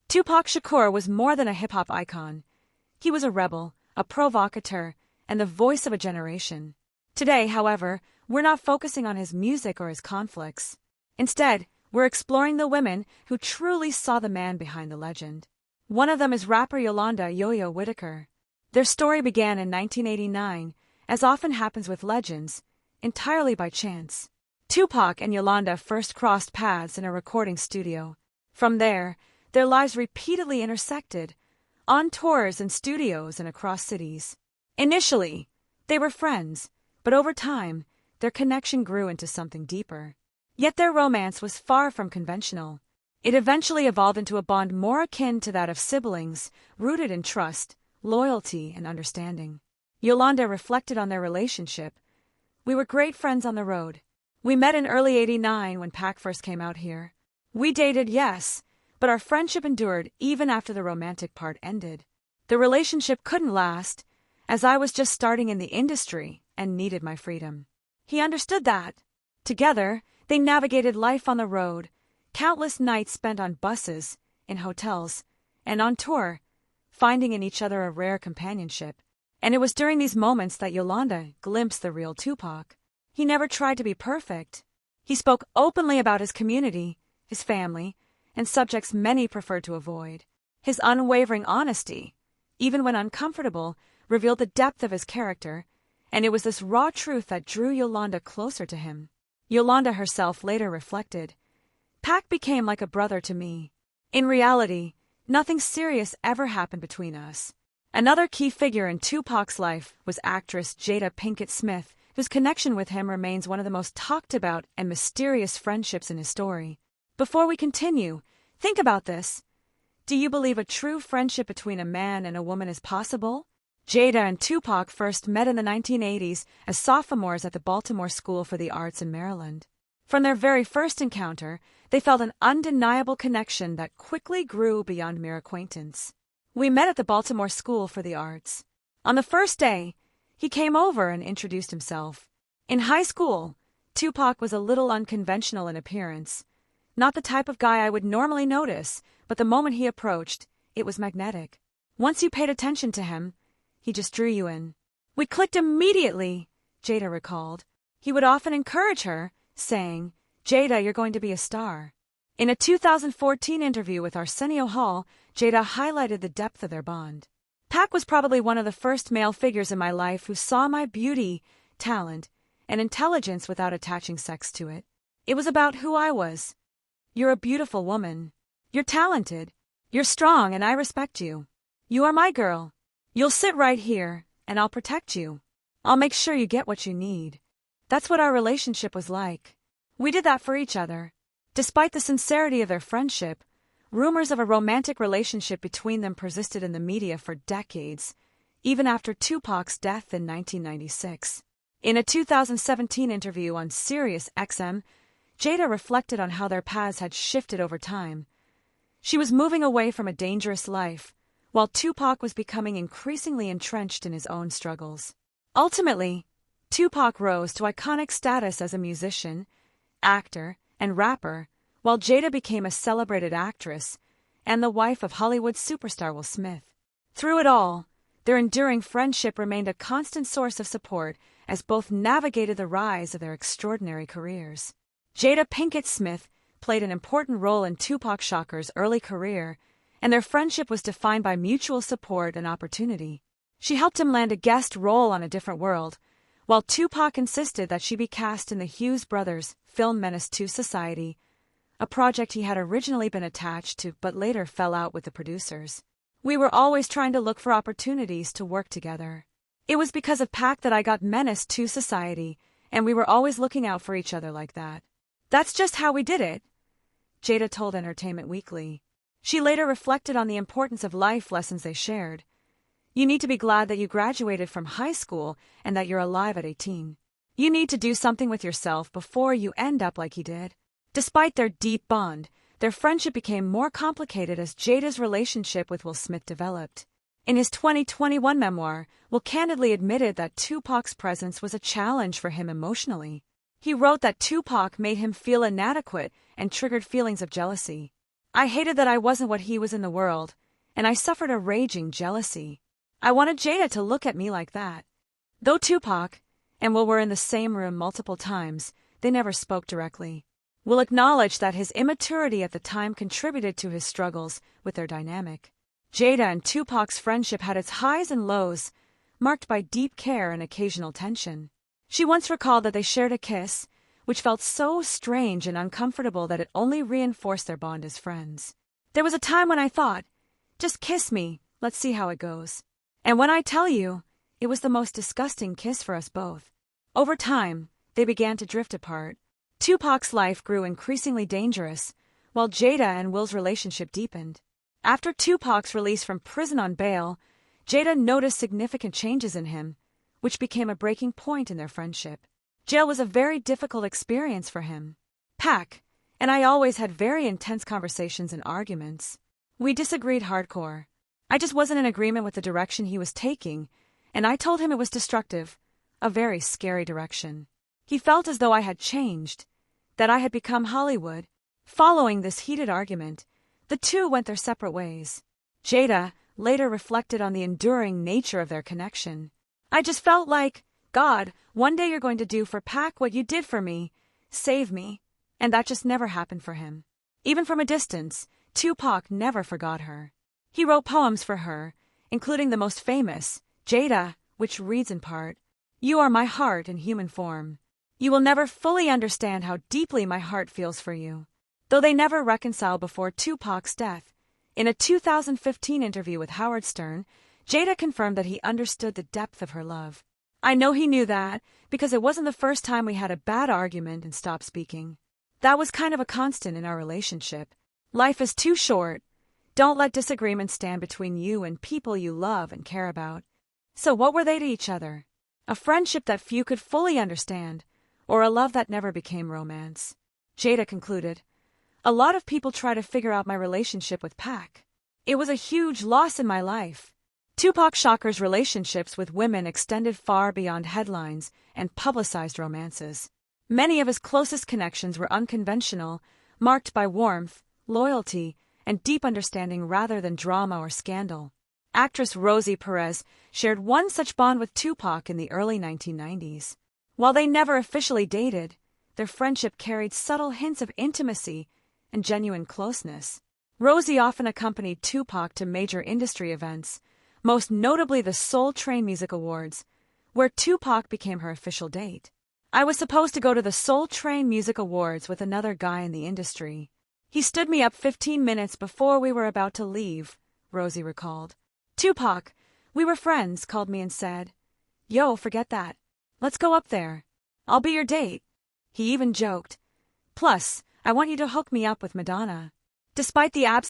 Tupac Shakur was more than a hip-hop icon. He was a rebel, a provocateur, and the voice of a generation. Today, however, we're not focusing on his music or his conflicts. Instead, we're exploring the women who truly saw the man behind the legend. One of them is rapper Yolanda "Yo-Yo" Whitaker. Their story began in 1989, as often happens with legends, entirely by chance. Tupac and Yolanda first crossed paths in a recording studio. From there, their lives repeatedly intersected, on tours and studios and across cities. Initially, they were friends, but over time, their connection grew into something deeper. Yet their romance was far from conventional. It eventually evolved into a bond more akin to that of siblings, rooted in trust, loyalty, and understanding. Yolanda reflected on their relationship. "We were great friends on the road. We met in early '89 when Pac first came out here. We dated, yes, but our friendship endured even after the romantic part ended. The relationship couldn't last, as I was just starting in the industry and needed my freedom." He understood that. Together, they navigated life on the road, countless nights spent on buses, in hotels, and on tour, finding in each other a rare companionship. And it was during these moments that Yolanda glimpsed the real Tupac. He never tried to be perfect. He spoke openly about his community, his family, and subjects many preferred to avoid. His unwavering honesty, even when uncomfortable, revealed the depth of his character, and it was this raw truth that drew Yolanda closer to him. Yolanda herself later reflected, "Pac became like a brother to me. In reality, nothing serious ever happened between us." Another key figure in Tupac's life was actress Jada Pinkett Smith, whose connection with him remains one of the most talked about and mysterious friendships in his story. Before we continue, think about this. Do you believe a true friendship between a man and a woman is possible? Jada and Tupac first met in the 1980s as sophomores at the Baltimore School for the Arts in Maryland. From their very first encounter, they felt an undeniable connection that quickly grew beyond mere acquaintance. "We met at the Baltimore School for the Arts. On the first day, he came over and introduced himself. In high school, Tupac was a little unconventional in appearance. Not the type of guy I would normally notice, but the moment he approached, it was magnetic. Once you paid attention to him, he just drew you in. We clicked immediately," Jada recalled. He would often encourage her, saying, "Jada, you're going to be a star." In a 2014 interview with Arsenio Hall, Jada highlighted the depth of their bond. "Pac was probably one of the first male figures in my life who saw my beauty, talent, and intelligence without attaching sex to it. It was about who I was. You're a beautiful woman. You're talented. You're strong, and I respect you. You are my girl. You'll sit right here, and I'll protect you. I'll make sure you get what you need." That's what our relationship was like. We did that for each other. Despite the sincerity of their friendship, rumors of a romantic relationship between them persisted in the media for decades, even after Tupac's death in 1996. In a 2017 interview on Sirius XM, Jada reflected on how their paths had shifted over time. She was moving away from a dangerous life, while Tupac was becoming increasingly entrenched in his own struggles. Ultimately, Tupac rose to iconic status as a musician, actor, and rapper, while Jada became a celebrated actress and the wife of Hollywood superstar Will Smith. Through it all, their enduring friendship remained a constant source of support as both navigated the rise of their extraordinary careers. Jada Pinkett Smith played an important role in Tupac Shakur's early career, and their friendship was defined by mutual support and opportunity. She helped him land a guest role on A Different World, while Tupac insisted that she be cast in the Hughes Brothers' film Menace to Society, a project he had originally been attached to but later fell out with the producers. "We were always trying to look for opportunities to work together. It was because of Pac that I got Menace to Society, and we were always looking out for each other like that. That's just how we did it," Jada told Entertainment Weekly. She later reflected on the importance of life lessons they shared. "You need to be glad that you graduated from high school and that you're alive at 18. You need to do something with yourself before you end up like he did." Despite their deep bond, their friendship became more complicated as Jada's relationship with Will Smith developed. In his 2021 memoir, Will candidly admitted that Tupac's presence was a challenge for him emotionally. He wrote that Tupac made him feel inadequate and triggered feelings of jealousy. I hated that I wasn't what he was in the world, and I suffered a raging jealousy. I wanted Jada to look at me like that. Though Tupac and Will were in the same room multiple times, they never spoke directly. Will acknowledged that his immaturity at the time contributed to his struggles with their dynamic. Jada and Tupac's friendship had its highs and lows, marked by deep care and occasional tension. She once recalled that they shared a kiss, which felt so strange and uncomfortable that it only reinforced their bond as friends. There was a time when I thought, just kiss me, let's see how it goes. And when I tell you, it was the most disgusting kiss for us both. Over time, they began to drift apart. Tupac's life grew increasingly dangerous, while Jada and Will's relationship deepened. After Tupac's release from prison on bail, Jada noticed significant changes in him, which became a breaking point in their friendship. Jail was a very difficult experience for him. Pac and I always had very intense conversations and arguments. We disagreed hardcore. I just wasn't in agreement with the direction he was taking, and I told him it was destructive, a very scary direction. He felt as though I had changed, that I had become Hollywood. Following this heated argument, the two went their separate ways. Jada later reflected on the enduring nature of their connection. I just felt like, God, one day you're going to do for Pac what you did for me, save me, and that just never happened for him. Even from a distance, Tupac never forgot her. He wrote poems for her, including the most famous, Jada, which reads in part, "You are my heart in human form. You will never fully understand how deeply my heart feels for you." Though they never reconciled before Tupac's death, in a 2015 interview with Howard Stern, Jada confirmed that he understood the depth of her love. I know he knew that because it wasn't the first time we had a bad argument and stopped speaking. That was kind of a constant in our relationship. Life is too short. Don't let disagreements stand between you and people you love and care about. So what were they to each other? A friendship that few could fully understand, or a love that never became romance? Jada concluded, "A lot of people try to figure out my relationship with Pac. It was a huge loss in my life." Tupac Shakur's relationships with women extended far beyond headlines and publicized romances. Many of his closest connections were unconventional, marked by warmth, loyalty, and deep understanding rather than drama or scandal. Actress Rosie Perez shared one such bond with Tupac in the early 1990s. While they never officially dated, their friendship carried subtle hints of intimacy and genuine closeness. Rosie often accompanied Tupac to major industry events, most notably the Soul Train Music Awards, where Tupac became her official date. "I was supposed to go to the Soul Train Music Awards with another guy in the industry. He stood me up 15 minutes before we were about to leave," Rosie recalled. "Tupac, we were friends, called me and said, 'Yo, forget that. Let's go up there. I'll be your date.' He even joked, 'Plus, I want you to hook me up with Madonna.'" Despite the absence